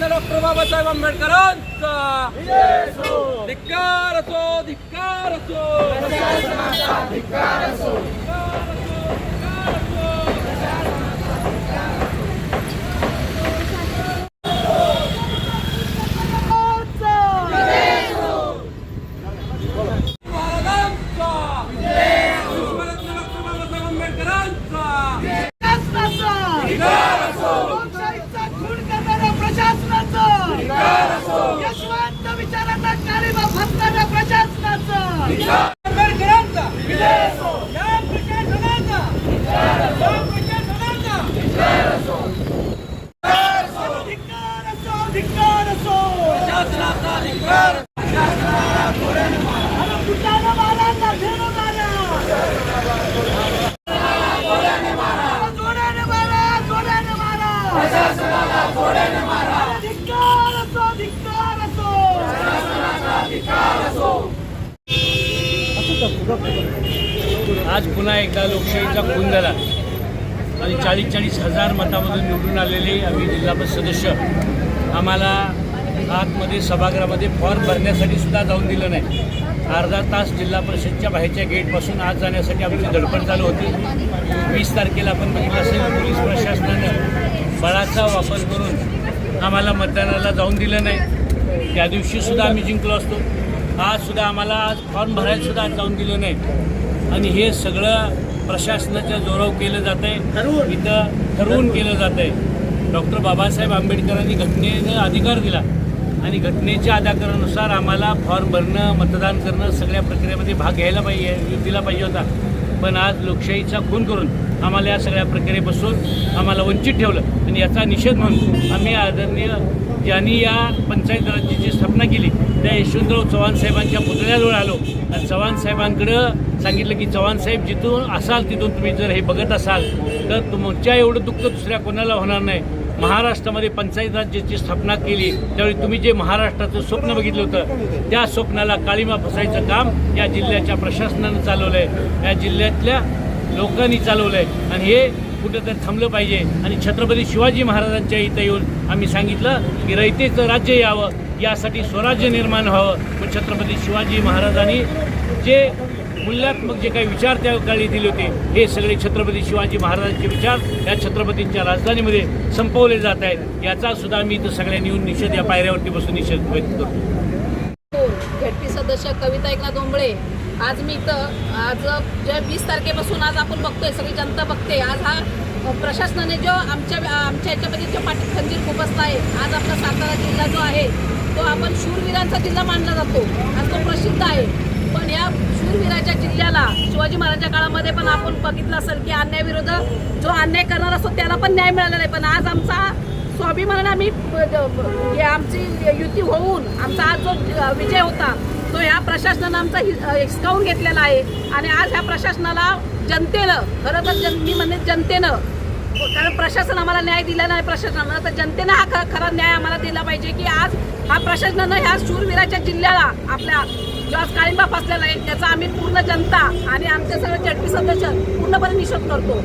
Bharat Ratna doctor Babasaheb आंबेडकरांचा धिक्कार असो, धिक्कार असो, धिक्कार असो, आज पुन्हा एकदा लोकशाहीचा खून झाला आणि 40-40 हजार मतामधून निवडून आलेले आम्ही जिल्हा परिषद सदस्य आम्हाला आतमध्ये सभागृहामध्ये फॉर्म भरण्यासाठी सुद्धा जाऊन दिलं नाही. अर्धा तास जिल्हा परिषदच्या बाहेरच्या गेटपासून आत जाण्यासाठी आमची धडपड चालू होती. 20 तारखेला आपण बघितलं असेल पोलीस प्रशासनानं बळाचा वापर करून आम्हाला मतदानाला जाऊन दिलं नाही. त्या दिवशीसुद्धा आम्ही जिंकलो असतो. आजसुद्धा आम्हाला फॉर्म भरायलासुद्धा जाऊन दिलं नाही. आणि हे सगळं प्रशासनाच्या जोरावर केलं जातं आहे, इथं ठरवून केलं जातं आहे. डॉक्टर बाबासाहेब आंबेडकरांनी घटनेनं अधिकार दिला आणि घटनेच्या अधिकारानुसार आम्हाला फॉर्म भरणं, मतदान करणं सगळ्या प्रक्रियेमध्ये भाग घ्यायला दिला पाहिजे होता. पण आज लोकशाहीचा खून करून आम्हाला या सगळ्या प्रक्रियेपासून आम्हाला वंचित ठेवलं. आणि याचा निषेध म्हणून आम्ही आदरणीय ज्यांनी या पंचायत राज्याची स्थापना केली त्या यशवंतराव चव्हाण साहेबांच्या पुतळ्याजवळ आलो आणि चव्हाण साहेबांकडं सांगितलं की चव्हाण साहेब जिथून असाल तिथून तुम्ही जर हे बघत असाल तर तुमच्या एवढं दुःख दुसऱ्या कोणाला होणार नाही. महाराष्ट्रामध्ये पंचायत राज्याची स्थापना केली त्यावेळी तुम्ही जे महाराष्ट्राचं स्वप्न बघितलं होतं त्या स्वप्नाला काळिमा फसायचं काम या जिल्ह्याच्या प्रशासनानं चालवलं आहे, या जिल्ह्यातल्या लोकांनी चालवलं आहे. आणि हे कुठंतरी थांबलं पाहिजे. आणि छत्रपती शिवाजी महाराजांच्या इथं येऊन आम्ही सांगितलं की रयतेचं राज्य यावं, यासाठी स्वराज्य निर्माण व्हावं. पण छत्रपती शिवाजी महाराजांनी जे मूल्यात्मक जे काही विचार त्या काळी दिले होते हे सगळे छत्रपती शिवाजी महाराजांचे विचार या छत्रपतींच्या राजधानीमध्ये संपवले जात आहेत. याचा सुद्धा आम्ही इथं सगळ्यांनी येऊन निषेध या पायऱ्यावरती बसून निषेध व्यक्त करतो. झेडपी सदस्य कविता एकनाथ डोंबळे आज मी इथं आज जे 20 तारखेपासून आज आपण बघतोय, सगळी जनता बघते. आज हा प्रशासनाने जो आमच्या याच्यामध्ये जो पाठी खंजीर खुपसला आहे. आज आपला सातारा जिल्हा जो आहे तो आपण शूरवीरांचा जिल्हा मानला जातो, आज तो प्रसिद्ध आहे. पण या शूरवीराच्या जिल्ह्याला शिवाजी महाराजांच्या काळामध्ये पण आपण बघितलं असेल की अन्यायविरुद्ध जो अन्याय करणार असतो त्याला पण न्याय मिळालेला आहे. पण आज आमचा स्वाभिमानाने आम्ही आमची युती होऊन आमचा आज जो विजय होता तो ह्या प्रशासनानं आमचा हिसकावून घेतलेला आहे. आणि आज ह्या प्रशासनाला जनतेनं खरं तर मी म्हणते जनतेनं, कारण प्रशासन आम्हाला न्याय दिला नाही प्रशासनानं, तर जनतेनं हा खरा न्याय आम्हाला दिला पाहिजे की आज हा प्रशासनानं ह्या शूरवीराच्या जिल्ह्याला आपल्या जो आज काळिंबा फसलेला आहे त्याचा आम्ही पूर्ण जनता आणि आमचे सगळे झेडपी सदस्य पूर्णपणे निषेध करतो.